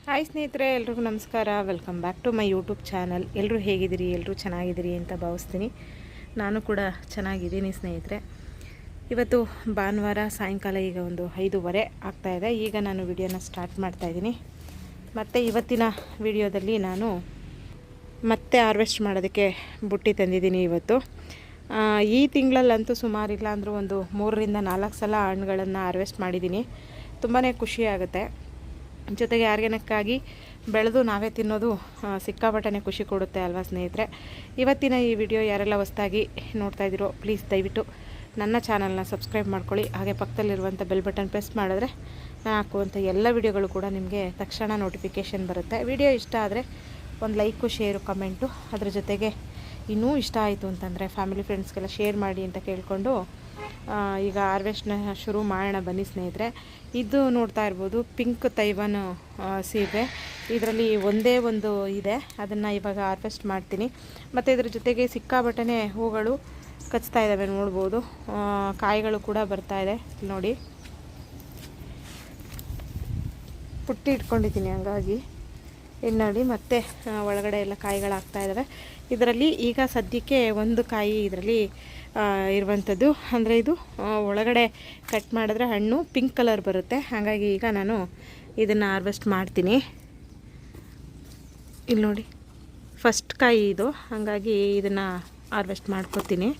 Hi ಸ್ನೇಹಿತರೆ, ಎಲ್ರಿಗೂ ನಮಸ್ಕಾರ. Welcome back to my YouTube channel. ಎಲ್ಲರೂ ಹೇಗಿದ್ದೀರಿ? ಎಲ್ಲರೂ ಚೆನ್ನಾಗಿದ್ದೀರಿ ಅಂತ ಭಾವಿಸ್ತೀನಿ. ನಾನು ಕೂಡ ಚೆನ್ನಾಗಿದ್ದೀನಿ ಸ್ನೇಹಿತರೆ. ಇವತ್ತು ಭಾನುವಾರ ಸಾಯಂಕಾಲ ಈಗ ಒಂದು 5:30 ಆಗ್ತಾಯಿದೆ. ಈಗ ನಾನು ವಿಡಿಯೋನ ಸ್ಟಾರ್ಟ್ ಮಾಡ್ತಾಯಿದ್ದೀನಿ. ಮತ್ತು ಇವತ್ತಿನ ವಿಡಿಯೋದಲ್ಲಿ ನಾನು ಮತ್ತೆ ಹಾರ್ವೆಸ್ಟ್ ಮಾಡೋದಕ್ಕೆ ಬುಟ್ಟಿ ತಂದಿದ್ದೀನಿ. ಇವತ್ತು ಈ ತಿಂಗಳಲ್ಲಂತೂ ಸುಮಾರಿಲ್ಲ ಅಂದರೂ ಒಂದು 3-4 ಸಲ ಹಣ್ಣುಗಳನ್ನು ಹಾರ್ವೆಸ್ಟ್ ಮಾಡಿದ್ದೀನಿ. ತುಂಬಾ ಖುಷಿಯಾಗುತ್ತೆ. ಜೊತೆಗೆ ಆರ್ಗ್ಯಾನಿಕ್ಕಾಗಿ ಬೆಳೆದು ನಾವೇ ತಿನ್ನೋದು ಸಿಕ್ಕಾಪಟ್ಟೆ ಖುಷಿ ಕೊಡುತ್ತೆ ಅಲ್ವಾ ಸ್ನೇಹಿತರೆ. ಇವತ್ತಿನ ಈ ವಿಡಿಯೋ ಯಾರೆಲ್ಲ ಹೊಸದಾಗಿ ನೋಡ್ತಾ ಇದ್ದೀರೋ ಪ್ಲೀಸ್ ದಯವಿಟ್ಟು ನನ್ನ ಚಾನಲ್ನ ಸಬ್ಸ್ಕ್ರೈಬ್ ಮಾಡ್ಕೊಳ್ಳಿ. ಹಾಗೆ ಪಕ್ಕದಲ್ಲಿರುವಂಥ ಬೆಲ್ ಬಟನ್ ಪ್ರೆಸ್ ಮಾಡಿದ್ರೆ ನಾನು ಹಾಕುವಂಥ ಎಲ್ಲ ವಿಡಿಯೋಗಳು ಕೂಡ ನಿಮಗೆ ತಕ್ಷಣ ನೋಟಿಫಿಕೇಷನ್ ಬರುತ್ತೆ. ವಿಡಿಯೋ ಇಷ್ಟ ಆದರೆ ಒಂದು ಲೈಕು, ಶೇರು, ಕಮೆಂಟು, ಅದ್ರ ಜೊತೆಗೆ ಇನ್ನೂ ಇಷ್ಟ ಆಯಿತು ಅಂತಂದರೆ ಫ್ಯಾಮಿಲಿ ಫ್ರೆಂಡ್ಸ್ಗೆಲ್ಲ ಶೇರ್ ಮಾಡಿ ಅಂತ ಕೇಳಿಕೊಂಡು ಈಗ ಹಾರ್ವೆಸ್ಟ್ನ ಶುರು ಮಾಡೋಣ ಬನ್ನಿ ಸ್ನೇಹಿತರೆ. ಇದು ನೋಡ್ತಾ ಇರ್ಬೋದು ಪಿಂಕ್ ತೈವಾನ್ ಸೀಬೆ. ಇದರಲ್ಲಿ ಒಂದೇ ಒಂದು ಇದೆ, ಅದನ್ನು ಇವಾಗ ಹಾರ್ವೆಸ್ಟ್ ಮಾಡ್ತೀನಿ. ಮತ್ತು ಇದ್ರ ಜೊತೆಗೆ ಸಿಕ್ಕಾಬಟ್ಟೆ ಹೂಗಳು ಕಚ್ತಾ ಇದ್ದಾವೆ ನೋಡ್ಬೋದು. ಕಾಯಿಗಳು ಕೂಡ ಬರ್ತಾ ಇದೆ ನೋಡಿ. ಪುಟ್ಟಿ ಇಟ್ಕೊಂಡಿದ್ದೀನಿ ಹಂಗಾಗಿ ಇಲ್ಲಿ ನೋಡಿ. ಮತ್ತೆ ಒಳಗಡೆ ಎಲ್ಲ ಕಾಯಿಗಳಾಗ್ತಾ ಇದ್ದಾವೆ. ಇದರಲ್ಲಿ ಈಗ ಸದ್ಯಕ್ಕೆ ಒಂದು ಕಾಯಿ ಇದರಲ್ಲಿ ಇರುವಂಥದ್ದು. ಅಂದರೆ ಇದು ಒಳಗಡೆ ಕಟ್ ಮಾಡಿದ್ರೆ ಹಣ್ಣು ಪಿಂಕ್ ಕಲರ್ ಬರುತ್ತೆ. ಹಾಗಾಗಿ ಈಗ ನಾನು ಇದನ್ನು ಹಾರ್ವೆಸ್ಟ್ ಮಾಡ್ತೀನಿ. ಇಲ್ಲಿ ನೋಡಿ, ಫಸ್ಟ್ ಕಾಯಿ ಇದು, ಹಾಗಾಗಿ ಇದನ್ನು ಹಾರ್ವೆಸ್ಟ್ ಮಾಡ್ಕೊತೀನಿ.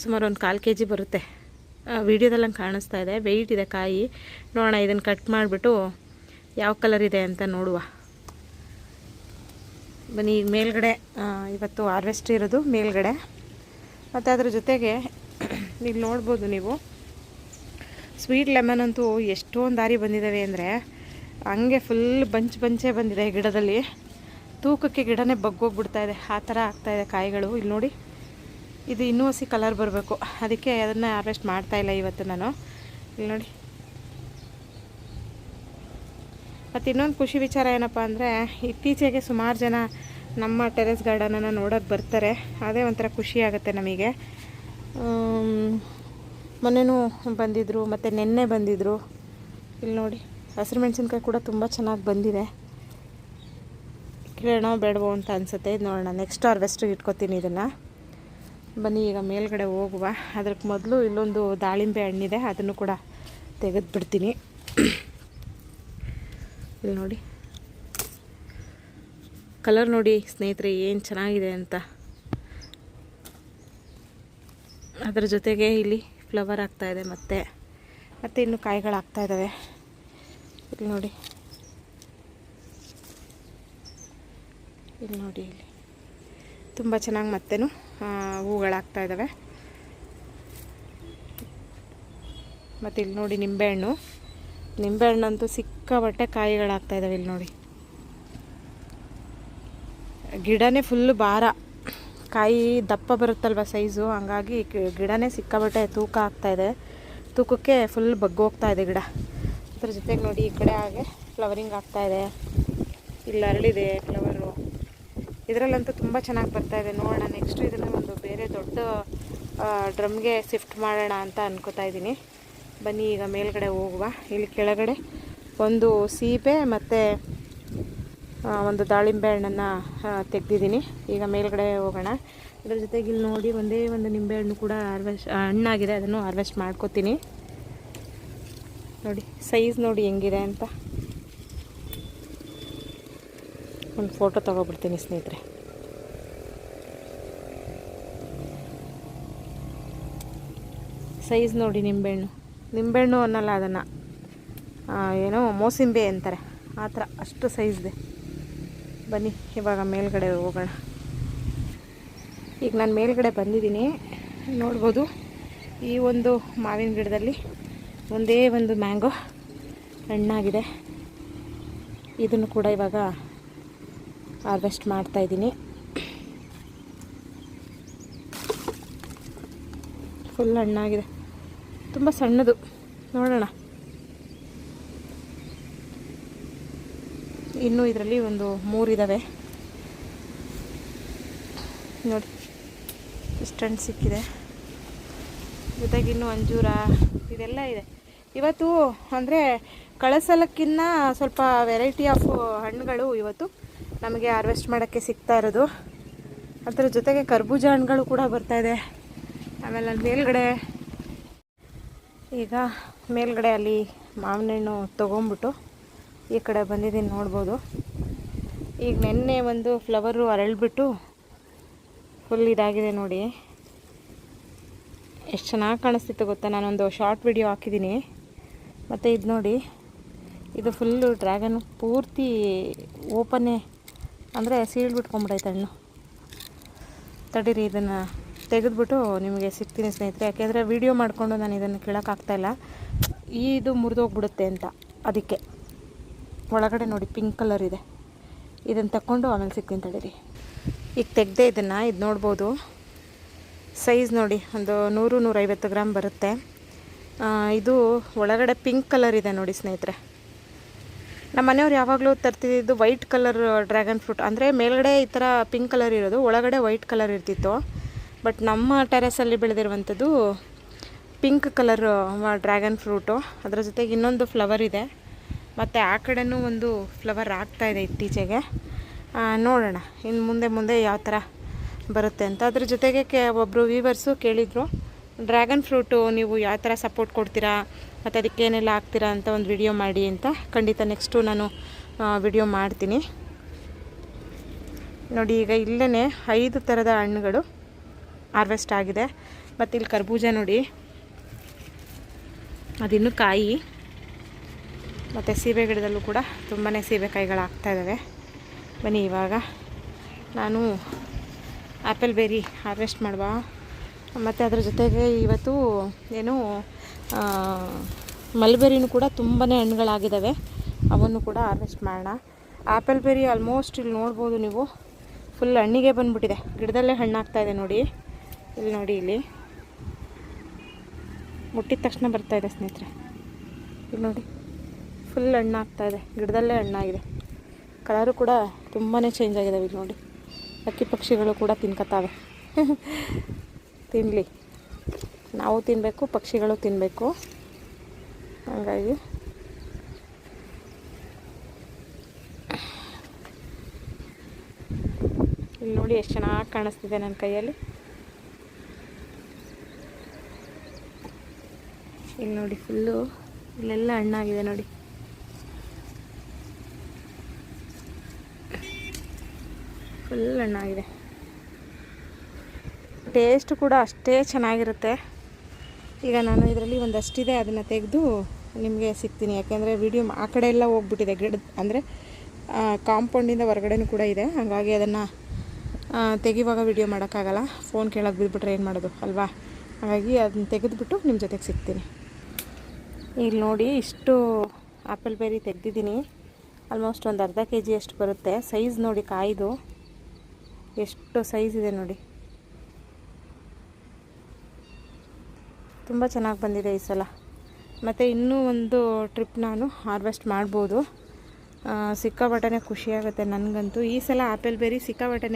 ಸುಮಾರು ಒಂದು 1/4 kg ಬರುತ್ತೆ. ವಿಡಿಯೋದಲ್ಲಿ ಕಾಣಿಸ್ತಾ ಇದೆ, ವೆಯ್ಟ್ ಇದೆ ಕಾಯಿ. ನೋಡೋಣ, ಇದನ್ನು ಕಟ್ ಮಾಡಿಬಿಟ್ಟು ಯಾವ ಕಲರ್ ಇದೆ ಅಂತ ನೋಡುವ ಬನ್ನಿ. ಮೇಲ್ಗಡೆ ಇವತ್ತು ಹಾರ್ವೆಸ್ಟ್ ಇರೋದು ಮೇಲ್ಗಡೆ. ಮತ್ತು ಅದ್ರ ಜೊತೆಗೆ ಇಲ್ಲಿ ನೋಡ್ಬೋದು ನೀವು, ಸ್ವೀಟ್ ಲೆಮನ್ ಅಂತೂ ಎಷ್ಟೊಂದು ದಾರಿ ಬಂದಿದ್ದಾವೆ ಅಂದರೆ ಹಂಗೆ ಫುಲ್ ಬಂಚೇ ಬಂದಿದೆ ಗಿಡದಲ್ಲಿ. ತೂಕಕ್ಕೆ ಗಿಡನೇ ಬಗ್ಗೋಗ್ಬಿಡ್ತಾ ಇದೆ, ಆ ಥರ ಆಗ್ತಾಯಿದೆ ಕಾಯಿಗಳು. ಇಲ್ಲಿ ನೋಡಿ, ಇದು ಇನ್ನೂ ಹಸಿ ಕಲರ್ ಬರಬೇಕು, ಅದಕ್ಕೆ ಅದನ್ನು ಹಾರ್ವೆಸ್ಟ್ ಮಾಡ್ತಾಯಿಲ್ಲ ಇವತ್ತು ನಾನು. ಇಲ್ಲಿ ನೋಡಿ. ಮತ್ತು ಇನ್ನೊಂದು ಖುಷಿ ವಿಚಾರ ಏನಪ್ಪ ಅಂದರೆ, ಇತ್ತೀಚೆಗೆ ಸುಮಾರು ಜನ ನಮ್ಮ ಟೆರೆಸ್ ಗಾರ್ಡನನ್ನು ನೋಡೋಕ್ಕೆ ಬರ್ತಾರೆ. ಅದೇ ಒಂಥರ ಖುಷಿ ಆಗುತ್ತೆ ನಮಗೆ. ಮೊನ್ನೆನೂ ಬಂದಿದ್ದರು, ಮತ್ತು ನೆನ್ನೆ ಬಂದಿದ್ದರು. ಇಲ್ಲಿ ನೋಡಿ, ಹಸಿರು ಮೆಣಸಿನ್ಕಾಯಿ ಕೂಡ ತುಂಬ ಚೆನ್ನಾಗಿ ಬಂದಿದೆ. ಕೇಳೋಣ ಬೇಡವೋ ಅಂತ ಅನಿಸುತ್ತೆ. ಇದು ನೋಡೋಣ, ನೆಕ್ಸ್ಟ್ ಹಾರ್ವೆಸ್ಟಿಗೆ ಇಟ್ಕೊತೀನಿ ಇದನ್ನು. ಬನ್ನಿ ಈಗ ಮೇಲ್ಗಡೆ ಹೋಗುವ. ಅದಕ್ಕೆ ಮೊದಲು ಇಲ್ಲೊಂದು ದಾಳಿಂಬೆ ಹಣ್ಣಿದೆ, ಅದನ್ನು ಕೂಡ ತೆಗೆದುಬಿಡ್ತೀನಿ. ಇಲ್ಲಿ ನೋಡಿ, ಕಲರ್ ನೋಡಿ ಸ್ನೇಹಿತರೆ ಏನು ಚೆನ್ನಾಗಿದೆ ಅಂತ. ಅದರ ಜೊತೆಗೆ ಇಲ್ಲಿ ಫ್ಲವರ್ ಆಗ್ತಾಯಿದೆ, ಮತ್ತೆ ಇನ್ನು ಕಾಯಿಗಳಾಗ್ತಾ ಇದ್ದಾವೆ. ಇಲ್ಲಿ ನೋಡಿ, ಇಲ್ಲಿ ತುಂಬ ಚೆನ್ನಾಗಿ ಮತ್ತೇನು ಹೂಗಳಾಗ್ತಾ ಇದ್ದಾವೆ. ಮತ್ತು ಇಲ್ಲಿ ನೋಡಿ ನಿಂಬೆಹಣ್ಣಂತೂ ಸಿಕ್ಕಾಪಟ್ಟೆ ಕಾಯಿಗಳಾಗ್ತಾ ಇದ್ದಾವೆ. ಇಲ್ಲಿ ನೋಡಿ, ಗಿಡನೇ ಫುಲ್ಲು ಭಾರ. ಕಾಯಿ ದಪ್ಪ ಬರುತ್ತಲ್ವ ಸೈಜು, ಹಂಗಾಗಿ ಗಿಡನೇ ಸಿಕ್ಕಾಪಟ್ಟೆ ತೂಕ ಆಗ್ತಾಯಿದೆ. ತೂಕಕ್ಕೆ ಫುಲ್ ಬಗ್ಗೋಗ್ತಾ ಇದೆ ಗಿಡ. ಅದ್ರ ಜೊತೆಗೆ ನೋಡಿ, ಈ ಕಡೆ ಹಾಗೆ ಫ್ಲವರಿಂಗ್ ಆಗ್ತಾಯಿದೆ. ಇಲ್ಲಿ ಅರಳಿದೆ ಫ್ಲವರು. ಇದರಲ್ಲಂತೂ ತುಂಬ ಚೆನ್ನಾಗಿ ಬರ್ತಾಯಿದೆ. ನೋಡೋಣ, ನೆಕ್ಸ್ಟು ಇದನ್ನು ಒಂದು ಬೇರೆ ದೊಡ್ಡ ಡ್ರಮ್ಗೆ ಶಿಫ್ಟ್ ಮಾಡೋಣ ಅಂತ ಅನ್ಕೋತಾ ಇದ್ದೀನಿ. ಬನ್ನಿ ಈಗ ಮೇಲ್ಗಡೆ ಹೋಗುವ. ಇಲ್ಲಿ ಕೆಳಗಡೆ ಒಂದು ಸೀಬೆ ಮತ್ತು ಒಂದು ದಾಳಿಂಬೆ ಹಣ್ಣನ್ನು ತೆಗೆದಿದ್ದೀನಿ. ಈಗ ಮೇಲ್ಗಡೆ ಹೋಗೋಣ. ಅದ್ರ ಜೊತೆಗೆ ಇಲ್ಲಿ ನೋಡಿ, ಒಂದೇ ಒಂದು ನಿಂಬೆಹಣ್ಣು ಕೂಡ ಹಣ್ಣಾಗಿದೆ, ಅದನ್ನು ಹಾರ್ವೆಸ್ಟ್ ಮಾಡ್ಕೋತೀನಿ. ನೋಡಿ ಸೈಜ್ ನೋಡಿ ಹೆಂಗಿದೆ ಅಂತ. ಒಂದು ಫೋಟೋ ತೊಗೊಬಿಡ್ತೀನಿ ಸ್ನೇಹಿತರೆ. ಸೈಜ್ ನೋಡಿ, ನಿಂಬೆಹಣ್ಣು ಅನ್ನಲ್ಲ ಅದನ್ನು, ಏನೋ ಮೋಸಂಬಿ ಅಂತಾರೆ, ಆ ಥರ ಅಷ್ಟು ಸೈಜ್ ಇದೆ. ಬನ್ನಿ ಇವಾಗ ಮೇಲ್ಗಡೆ ಹೋಗೋಣ. ಈಗ ನಾನು ಮೇಲ್ಗಡೆ ಬಂದಿದ್ದೀನಿ. ನೋಡ್ಬೋದು, ಈ ಒಂದು ಮಾವಿನ ಗಿಡದಲ್ಲಿ ಒಂದೇ ಒಂದು ಮ್ಯಾಂಗೋ ಹಣ್ಣಾಗಿದೆ. ಇದನ್ನು ಕೂಡ ಇವಾಗ ಹಾರ್ವೆಸ್ಟ್ ಮಾಡ್ತಾಯಿದ್ದೀನಿ. ಫುಲ್ ಹಣ್ಣಾಗಿದೆ, ತುಂಬ ಸಣ್ಣದು. ನೋಡೋಣ, ಇನ್ನೂ ಇದರಲ್ಲಿ ಒಂದು 3 ಇದ್ದಾವೆ ನೋಡಿ. ಇಷ್ಟು ಹಣ್ಣು ಸಿಕ್ಕಿದೆ. ಜೊತೆಗೆ ಇನ್ನೂ ಅಂಜೂರ ಇದೆಲ್ಲ ಇದೆ. ಇವತ್ತು ಅಂದರೆ ಕಳಸಲಕ್ಕಿಂತ ಸ್ವಲ್ಪ ವೆರೈಟಿ ಆಫ್ ಹಣ್ಣುಗಳು ಇವತ್ತು ನಮಗೆ ಹಾರ್ವೆಸ್ಟ್ ಮಾಡೋಕ್ಕೆ ಸಿಗ್ತಾ ಇರೋದು. ಅದರ ಜೊತೆಗೆ ಕರ್ಬೂಜ ಹಣ್ಣುಗಳು ಕೂಡ ಬರ್ತಾಯಿದೆ. ಆಮೇಲೆ ಅಲ್ಲಿ ಮೇಲ್ಗಡೆ ಈಗ ಮೇಲ್ಗಡೆ ಅಲ್ಲಿ ಮಾವಿನ ಹಣ್ಣು ತೊಗೊಂಬಿಟ್ಟು ಈ ಕಡೆ ಬಂದಿದ್ದೀನಿ ನೋಡ್ಬೋದು. ಈಗ ನೆನ್ನೆ ಒಂದು ಫ್ಲವರು ಅರಳಿಬಿಟ್ಟು ಫುಲ್ ಇದಾಗಿದೆ ನೋಡಿ. ಎಷ್ಟು ಚೆನ್ನಾಗಿ ಕಾಣಿಸ್ತಿತ್ತು ಗೊತ್ತಾ. ನಾನೊಂದು ಶಾರ್ಟ್ ವಿಡಿಯೋ ಹಾಕಿದ್ದೀನಿ. ಮತ್ತು ಇದು ನೋಡಿ, ಇದು ಫುಲ್ಲು ಡ್ರ್ಯಾಗನ್ ಪೂರ್ತಿ ಓಪನ್ನೇ ಅಂದರೆ ಸೀಳ್ಬಿಟ್ಕೊಂಬಿಡೈತೆ ಹಣ್ಣು. ತಡೀರಿ, ಇದನ್ನು ತೆಗೆದುಬಿಟ್ಟು ನಿಮಗೆ ಸಿಗ್ತೀನಿ ಸ್ನೇಹಿತರೆ. ಯಾಕೆಂದರೆ ವೀಡಿಯೋ ಮಾಡಿಕೊಂಡು ನಾನು ಇದನ್ನು ಕೇಳೋಕ್ಕಾಗ್ತಾಯಿಲ್ಲ, ಇದು ಮುರಿದೋಗ್ಬಿಡುತ್ತೆ ಅಂತ. ಅದಕ್ಕೆ ಒಳಗಡೆ ನೋಡಿ ಪಿಂಕ್ ಕಲರ್ ಇದೆ. ಇದನ್ನು ತಗೊಂಡು ಆಮೇಲೆ ಸಿಗ್ತೀನಿ ತಡೀರಿ. ಈಗ ತೆಗೆದೆ ಇದನ್ನು, ಇದು ನೋಡ್ಬೋದು. ಸೈಜ್ ನೋಡಿ, ಒಂದು 100-150 ಗ್ರಾಮ್ ಬರುತ್ತೆ. ಇದು ಒಳಗಡೆ ಪಿಂಕ್ ಕಲರ್ ಇದೆ ನೋಡಿ ಸ್ನೇಹಿತರೆ. ನಮ್ಮ ಮನೆಯವ್ರು ಯಾವಾಗಲೂ ತರ್ತಿದ್ದು ವೈಟ್ ಕಲರ್ ಡ್ರ್ಯಾಗನ್ ಫ್ರೂಟ್, ಅಂದರೆ ಮೇಲ್ಗಡೆ ಈ ಥರ ಪಿಂಕ್ ಕಲರ್ ಇರೋದು, ಒಳಗಡೆ ವೈಟ್ ಕಲರ್ ಇರ್ತಿತ್ತು. ಬಟ್ ನಮ್ಮ ಟೆರೆಸಲ್ಲಿ ಬೆಳೆದಿರುವಂಥದ್ದು ಪಿಂಕ್ ಕಲರ್ ಡ್ರ್ಯಾಗನ್ ಫ್ರೂಟು. ಅದರ ಜೊತೆಗೆ ಇನ್ನೊಂದು ಫ್ಲವರ್ ಇದೆ, ಮತ್ತು ಆ ಕಡೆನೂ ಒಂದು ಫ್ಲವರ್ ಆಗ್ತಾಯಿದೆ ಇತ್ತೀಚೆಗೆ. ನೋಡೋಣ ಇನ್ನು ಮುಂದೆ ಯಾವ ಥರ ಬರುತ್ತೆ ಅಂತ. ಅದ್ರ ಜೊತೆಗೆ ಒಬ್ಬರು ವ್ಯೂವರ್ಸು ಕೇಳಿದರು, ಡ್ರ್ಯಾಗನ್ ಫ್ರೂಟು ನೀವು ಯಾವ ಥರ ಸಪೋರ್ಟ್ ಕೊಡ್ತೀರಾ ಮತ್ತು ಅದಕ್ಕೆ ಏನೆಲ್ಲ ಹಾಕ್ತೀರಾ ಅಂತ ಒಂದು ವಿಡಿಯೋ ಮಾಡಿ ಅಂತ. ಖಂಡಿತ ನೆಕ್ಸ್ಟು ನಾನು ವಿಡಿಯೋ ಮಾಡ್ತೀನಿ ನೋಡಿ. ಈಗ ಇಲ್ಲೇ 5 ಥರದ ಹಣ್ಣುಗಳು ಹಾರ್ವೆಸ್ಟ್ ಆಗಿದೆ. ಮತ್ತು ಇಲ್ಲಿ ಕರ್ಬೂಜ ನೋಡಿ, ಅದಿನ್ನೂ ಕಾಯಿ. ಮತ್ತು ಸೀಬೆ ಗಿಡದಲ್ಲೂ ಕೂಡ ತುಂಬಾ ಸೀಬೆಕಾಯಿಗಳು ಆಗ್ತಾಯಿದ್ದಾವೆ. ಬನ್ನಿ ಇವಾಗ ನಾನು ಆ್ಯಪಲ್ ಬೆರಿ ಹಾರ್ವೆಸ್ಟ್ ಮಾಡುವ. ಮತ್ತು ಅದ್ರ ಜೊತೆಗೆ ಇವತ್ತು ಏನು ಮಲ್ಬೆರಿನೂ ಕೂಡ ತುಂಬಾ ಹಣ್ಣುಗಳಾಗಿದ್ದಾವೆ, ಅವನ್ನು ಕೂಡ ಹಾರ್ವೆಸ್ಟ್ ಮಾಡೋಣ. ಆ್ಯಪಲ್ ಬೆರಿ ಆಲ್ಮೋಸ್ಟ್ ಇಲ್ಲಿ ನೋಡ್ಬೋದು ನೀವು, ಫುಲ್ ಹಣ್ಣಿಗೆ ಬಂದುಬಿಟ್ಟಿದೆ. ಗಿಡದಲ್ಲೇ ಹಣ್ಣಾಗ್ತಾಯಿದೆ ನೋಡಿ. ಇಲ್ಲಿ ನೋಡಿ, ಇಲ್ಲಿ ಮುಟ್ಟಿದ ತಕ್ಷಣ ಬರ್ತಾಯಿದೆ ಸ್ನೇಹಿತರೆ. ಇಲ್ಲಿ ನೋಡಿ, ಫುಲ್ ಹಣ್ಣಾಗ್ತಾಯಿದೆ, ಗಿಡದಲ್ಲೇ ಹಣ್ಣಾಗಿದೆ. ಕಲರು ಕೂಡ ತುಂಬಾ ಚೇಂಜ್ ಆಗಿದ್ದಾವೆ. ಇಲ್ಲಿ ನೋಡಿ, ಹಕ್ಕಿ ಪಕ್ಷಿಗಳು ಕೂಡ ತಿನ್ಕೊತಾವೆ. ತಿನ್ನಲಿ, ನಾವು ತಿನ್ನಬೇಕು, ಪಕ್ಷಿಗಳು ತಿನ್ನಬೇಕು. ಹಾಗಾಗಿ ಇಲ್ಲಿ ನೋಡಿ ಎಷ್ಟು ಚೆನ್ನಾಗಿ ಕಾಣಿಸ್ತಿದೆ ನನ್ನ ಕೈಯಲ್ಲಿ. ಇಲ್ಲಿ ನೋಡಿ, ಫುಲ್ಲು ಇಲ್ಲೆಲ್ಲ ಹಣ್ಣಾಗಿದೆ ನೋಡಿ. ಫುಲ್ ಹಣ್ಣಾಗಿದೆ. ಟೇಸ್ಟ್ ಕೂಡ ಅಷ್ಟೇ ಚೆನ್ನಾಗಿರುತ್ತೆ. ಈಗ ನಾನು ಇದರಲ್ಲಿ ಒಂದಷ್ಟಿದೆ, ಅದನ್ನು ತೆಗೆದು ನಿಮಗೆ ಸಿಗ್ತೀನಿ. ಯಾಕೆಂದರೆ ವಿಡಿಯೋ ಆ ಕಡೆ ಎಲ್ಲ ಹೋಗ್ಬಿಟ್ಟಿದೆ ಗಿಡದ, ಅಂದರೆ ಕಾಂಪೌಂಡಿಂದ ಹೊರಗಡೆನೂ ಕೂಡ ಇದೆ. ಹಾಗಾಗಿ ಅದನ್ನು ತೆಗಿವಾಗ ವಿಡಿಯೋ ಮಾಡೋಕ್ಕಾಗಲ್ಲ, ಫೋನ್ ಕೇಳೋಕೆ ಬಿದ್ದುಬಿಟ್ರೆ ಏನು ಮಾಡೋದು ಅಲ್ವಾ. ಹಾಗಾಗಿ ಅದನ್ನ ತೆಗೆದುಬಿಟ್ಟು ನಿಮ್ಮ ಜೊತೆಗೆ ಸಿಗ್ತೀನಿ. ಇಲ್ಲಿ ನೋಡಿ, ಇಷ್ಟು ಆ್ಯಪಲ್ ಬೆರಿ ತೆಗೆದಿದ್ದೀನಿ. ಆಲ್ಮೋಸ್ಟ್ ಒಂದು ಅರ್ಧ kg ಅಷ್ಟು ಬರುತ್ತೆ. ಸೈಜ್ ನೋಡಿ, ಕಾಯಿದು ಎಷ್ಟು ಸೈಜ್ ಇದೆ ನೋಡಿ. ತುಂಬ ಚೆನ್ನಾಗಿ ಬಂದಿದೆ ಈ ಸಲ. ಮತ್ತು ಇನ್ನೂ ಒಂದು ಟ್ರಿಪ್ ನಾನು ಹಾರ್ವೆಸ್ಟ್ ಮಾಡ್ಬೋದು. ಸಿಕ್ಕಾಪಟ್ಟೆ ಖುಷಿಯಾಗುತ್ತೆ ನನಗಂತೂ. ಈ ಸಲ ಆ್ಯಪಲ್ ಬೆರಿ ಸಿಕ್ಕಾಪಟ್ಟೆ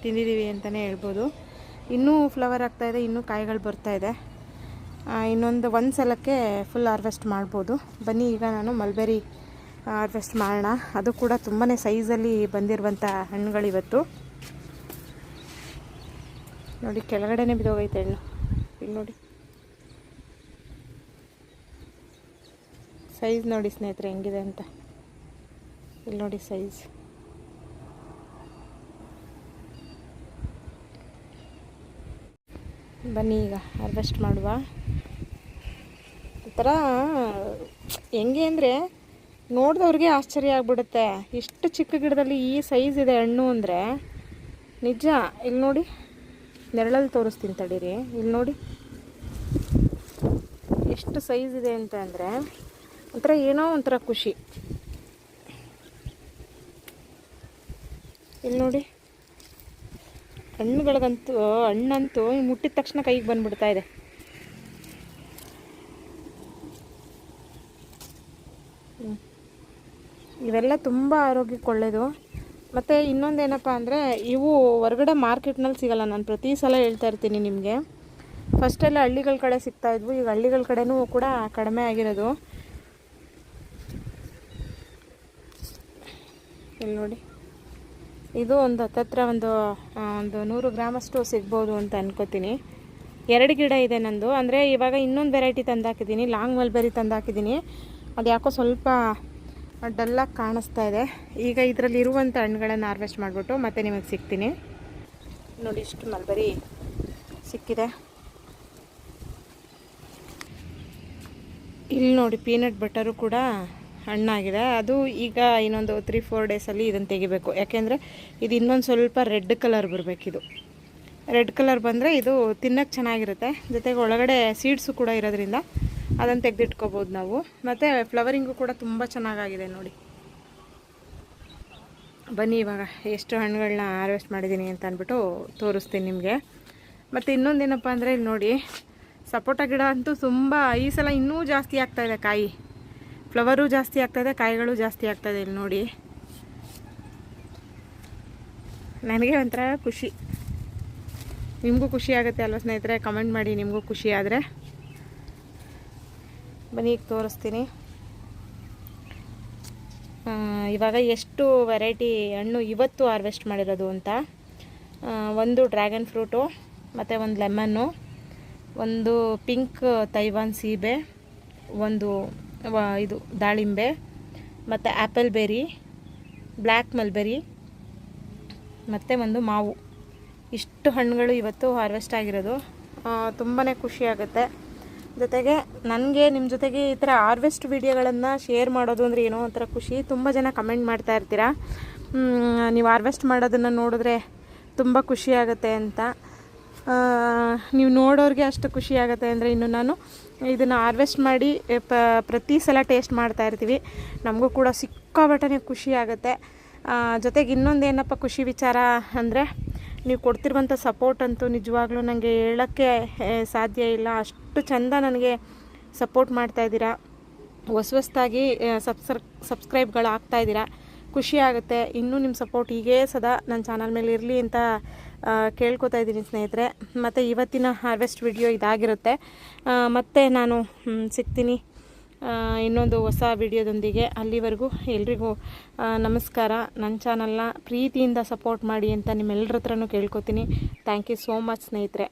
ತಿಂದಿದ್ದೀವಿ ಅಂತಲೇ ಹೇಳ್ಬೋದು. ಇನ್ನೂ ಫ್ಲವರ್ ಆಗ್ತಾಯಿದೆ, ಇನ್ನೂ ಕಾಯಿಗಳು ಬರ್ತಾಯಿದೆ. ಒಂದು ಸಲಕ್ಕೆ ಫುಲ್ ಹಾರ್ವೆಸ್ಟ್ ಮಾಡ್ಬೋದು. ಬನ್ನಿ ಈಗ ನಾನು ಮಲ್ಬೆರಿ ಹಾರ್ವೆಸ್ಟ್ ಮಾಡೋಣ. ಅದು ಕೂಡ ತುಂಬಾ ಸೈಜಲ್ಲಿ ಬಂದಿರುವಂಥ ಹಣ್ಣುಗಳಿವತ್ತು ನೋಡಿ. ಕೆಳಗಡೆನೇ ಬಿದ್ದೋಗೈತೆ ಹಣ್ಣು. ಇಲ್ಲಿ ನೋಡಿ, ಸೈಜ್ ನೋಡಿ ಸ್ನೇಹಿತರೆ ಹೆಂಗಿದೆ ಅಂತ. ಇಲ್ಲಿ ನೋಡಿ ಸೈಜ್. ಬನ್ನಿ ಈಗ ಹಾರ್ವೆಸ್ಟ್ ಮಾಡುವ. ಈ ಥರ ಹೆಂಗೆ ಅಂದರೆ ನೋಡಿದವ್ರಿಗೆ ಆಶ್ಚರ್ಯ ಆಗ್ಬಿಡುತ್ತೆ. ಇಷ್ಟು ಚಿಕ್ಕ ಗಿಡದಲ್ಲಿ ಈ ಸೈಜ್ ಇದೆ ಹಣ್ಣು ಅಂದರೆ ನಿಜ. ಇಲ್ಲಿ ನೋಡಿ, ನೆರಳಲ್ಲಿ ತೋರಿಸ್ತೀನಿ ತಡೀರಿ. ಇಲ್ಲಿ ನೋಡಿ ಎಷ್ಟು ಸೈಜ್ ಇದೆ ಅಂತ ಅಂದರೆ ಒಂಥರ ಏನೋ ಒಂಥರ ಖುಷಿ. ಇಲ್ಲಿ ನೋಡಿ, ಹಣ್ಣಂತೂ ಮುಟ್ಟಿದ ತಕ್ಷಣ ಕೈಗೆ ಬಂದುಬಿಡ್ತಾ ಇದೆ. ಇವೆಲ್ಲ ತುಂಬ ಆರೋಗ್ಯಕ್ಕೆ ಒಳ್ಳೆಯದು. ಮತ್ತು ಇನ್ನೊಂದೇನಪ್ಪ ಅಂದರೆ ಇವು ಹೊರಗಡೆ ಮಾರ್ಕೆಟ್ನಲ್ಲಿ ಸಿಗೋಲ್ಲ. ನಾನು ಪ್ರತಿ ಸಲ ಹೇಳ್ತಾ ಇರ್ತೀನಿ ನಿಮಗೆ. ಫಸ್ಟೆಲ್ಲ ಹಳ್ಳಿಗಳ ಕಡೆ ಸಿಗ್ತಾಯಿದ್ವು, ಈಗ ಹಳ್ಳಿಗಳ ಕಡೆನೂ ಕೂಡ ಕಡಿಮೆ ಆಗಿರೋದು. ಇಲ್ಲಿ ನೋಡಿ, ಇದು ಒಂದು ಹತ್ತತ್ರ ಒಂದು 100 ಗ್ರಾಮಷ್ಟು ಸಿಗ್ಬೋದು ಅಂತ ಅನ್ಕೋತೀನಿ. 2 ಗಿಡ ಇದೆ ನಂದು. ಅಂದರೆ ಇವಾಗ ಇನ್ನೊಂದು ವೆರೈಟಿ ತಂದಾಕಿದ್ದೀನಿ, ಲಾಂಗ್ ಮಲ್ಬೆರಿ ತಂದಾಕಿದ್ದೀನಿ. ಅದು ಯಾಕೋ ಸ್ವಲ್ಪ ಡಲ್ಲಾಗಿ ಕಾಣಿಸ್ತಾ ಇದೆ. ಈಗ ಇದರಲ್ಲಿ ಇರುವಂಥ ಹಣ್ಣುಗಳನ್ನು ಹಾರ್ವೆಸ್ಟ್ ಮಾಡಿಬಿಟ್ಟು ಮತ್ತೆ ನಿಮಗೆ ಸಿಗ್ತೀನಿ. ನೋಡಿ, ಇಷ್ಟು ಮಲ್ಬೆರಿ ಸಿಕ್ಕಿದೆ. ಇಲ್ಲಿ ನೋಡಿ, ಪೀನಟ್ ಬಟರು ಕೂಡ ಹಣ್ಣಾಗಿದೆ. ಅದು ಈಗ ಇನ್ನೊಂದು 3-4 ಡೇಸಲ್ಲಿ ಇದನ್ನು ತೆಗಿಬೇಕು. ಯಾಕೆಂದರೆ ಇದು ಇನ್ನೊಂದು ಸ್ವಲ್ಪ ರೆಡ್ ಕಲರ್ ಬರಬೇಕಿದು. ರೆಡ್ ಕಲರ್ ಬಂದರೆ ಇದು ತಿನ್ನೋಕ್ಕೆ ಚೆನ್ನಾಗಿರುತ್ತೆ. ಜೊತೆಗೆ ಒಳಗಡೆ ಸೀಡ್ಸು ಕೂಡ ಇರೋದ್ರಿಂದ ಅದನ್ನು ತೆಗೆದಿಟ್ಕೋಬೋದು ನಾವು. ಮತ್ತು ಫ್ಲವರಿಂಗು ಕೂಡ ತುಂಬ ಚೆನ್ನಾಗಾಗಿದೆ ನೋಡಿ. ಬನ್ನಿ ಇವಾಗ ಎಷ್ಟು ಹಣ್ಣುಗಳನ್ನ ಹಾರ್ವೆಸ್ಟ್ ಮಾಡಿದ್ದೀನಿ ಅಂತ ಅಂದ್ಬಿಟ್ಟು ತೋರಿಸ್ತೀನಿ ನಿಮಗೆ. ಮತ್ತು ಇನ್ನೊಂದೇನಪ್ಪ ಅಂದರೆ ಇಲ್ಲಿ ನೋಡಿ, ಸಪೋಟ ಗಿಡ ಅಂತೂ ತುಂಬ ಈ ಸಲ ಇನ್ನೂ ಜಾಸ್ತಿ ಆಗ್ತಾಯಿದೆ ಕಾಯಿ. ಫ್ಲವರು ಜಾಸ್ತಿ ಆಗ್ತಾಯಿದೆ, ಕಾಯಿಗಳು ಜಾಸ್ತಿ ಆಗ್ತಾಯಿದೆ. ಇಲ್ಲಿ ನೋಡಿ, ನನಗೆ ಒಂಥರ ಖುಷಿ. ನಿಮಗೂ ಖುಷಿ ಆಗುತ್ತೆ ಅಲ್ವ ಸ್ನೇಹಿತರೆ? ಕಮೆಂಟ್ ಮಾಡಿ ನಿಮಗೂ ಖುಷಿ ಆದರೆ. ಬನ್ನಿ ಈಗ ತೋರಿಸ್ತೀನಿ ಇವಾಗ ಎಷ್ಟು ವೆರೈಟಿ ಹಣ್ಣು ಇವತ್ತು ಹಾರ್ವೆಸ್ಟ್ ಮಾಡಿರೋದು ಅಂತ. ಒಂದು ಡ್ರ್ಯಾಗನ್ ಫ್ರೂಟು, ಮತ್ತು ಒಂದು ಲೆಮನ್ನು, ಒಂದು ಪಿಂಕ್ ತೈವಾನ್ ಸೀಬೆ, ಒಂದು ಇದು ದಾಳಿಂಬೆ, ಮತ್ತು ಆ್ಯಪಲ್ ಬೆರಿ, ಬ್ಲ್ಯಾಕ್ ಮಲ್ಬೆರಿ, ಮತ್ತು ಒಂದು ಮಾವು. ಇಷ್ಟು ಹಣ್ಣುಗಳು ಇವತ್ತು ಹಾರ್ವೆಸ್ಟ್ ಆಗಿರೋದು. ತುಂಬಾ ಖುಷಿಯಾಗುತ್ತೆ. ಜೊತೆಗೆ ನನಗೆ ನಿಮ್ಮ ಜೊತೆಗೆ ಈ ಥರ ಹಾರ್ವೆಸ್ಟ್ ವೀಡಿಯೋಗಳನ್ನು ಶೇರ್ ಮಾಡೋದು ಅಂದರೆ ಏನೋ ಒಂಥರ ಖುಷಿ. ತುಂಬ ಜನ ಕಮೆಂಟ್ ಮಾಡ್ತಾ ಇರ್ತೀರ, ನೀವು ಹಾರ್ವೆಸ್ಟ್ ಮಾಡೋದನ್ನು ನೋಡಿದ್ರೆ ತುಂಬ ಖುಷಿಯಾಗುತ್ತೆ ಅಂತ. ನೀವು ನೋಡೋರಿಗೆ ಅಷ್ಟು ಖುಷಿ ಆಗುತ್ತೆ ಅಂದರೆ ಇನ್ನು ನಾನು ಇದನ್ನು ಹಾರ್ವೆಸ್ಟ್ ಮಾಡಿ ಪ್ರತಿ ಸಲ ಟೇಸ್ಟ್ ಮಾಡ್ತಾ ಇರ್ತೀವಿ. ನಮಗೂ ಕೂಡ ಸಿಕ್ಕಾಪಟ್ಟೆ ಖುಷಿ ಆಗುತ್ತೆ. ಜೊತೆಗೆ ಇನ್ನೊಂದು ಏನಪ್ಪ ಖುಷಿ ವಿಚಾರ ಅಂದರೆ, ನೀವು ಕೊಡ್ತಿರುವಂಥ ಸಪೋರ್ಟ್ ಅಂತೂ ನಿಜವಾಗ್ಲೂ ನನಗೆ ಹೇಳೋಕ್ಕೆ ಸಾಧ್ಯ ಇಲ್ಲ. ಅಷ್ಟು ಚೆಂದ ನನಗೆ ಸಪೋರ್ಟ್ ಮಾಡ್ತಾಯಿದ್ದೀರಾ. ಹೊಸದಾಗಿ ಸಬ್ಸ್ಕ್ರೈಬ್ಗಳು ಆಗ್ತಾಯಿದ್ದೀರಾ. ಖುಷಿ ಆಗುತ್ತೆ. ಇನ್ನೂ ನಿಮ್ಮ ಸಪೋರ್ಟ್ ಹೀಗೇ ಸದಾ ನನ್ನ ಚಾನಲ್ ಮೇಲೆ ಇರಲಿ ಅಂತ ಕೇಳ್ಕೊತಾ ಇದ್ದೀನಿ ಸ್ನೇಹಿತರೆ. ಮತ್ತು ಇವತ್ತಿನ ಹಾರ್ವೆಸ್ಟ್ ವಿಡಿಯೋ ಇದಾಗಿರುತ್ತೆ. ಮತ್ತು ನಾನು ಸಿಗ್ತೀನಿ ಇನ್ನೊಂದು ಹೊಸ ವಿಡಿಯೋದೊಂದಿಗೆ. ಅಲ್ಲಿವರೆಗೂ ಎಲ್ರಿಗೂ ನಮಸ್ಕಾರ. ನನ್ನ ಚಾನಲ್ನ ಪ್ರೀತಿಯಿಂದ ಸಪೋರ್ಟ್ ಮಾಡಿ ಅಂತ ನಿಮ್ಮೆಲ್ಲರ ಹತ್ರನೂ ಕೇಳ್ಕೊತೀನಿ. ಥ್ಯಾಂಕ್ ಯು ಸೋ ಮಚ್ ಸ್ನೇಹಿತರೆ.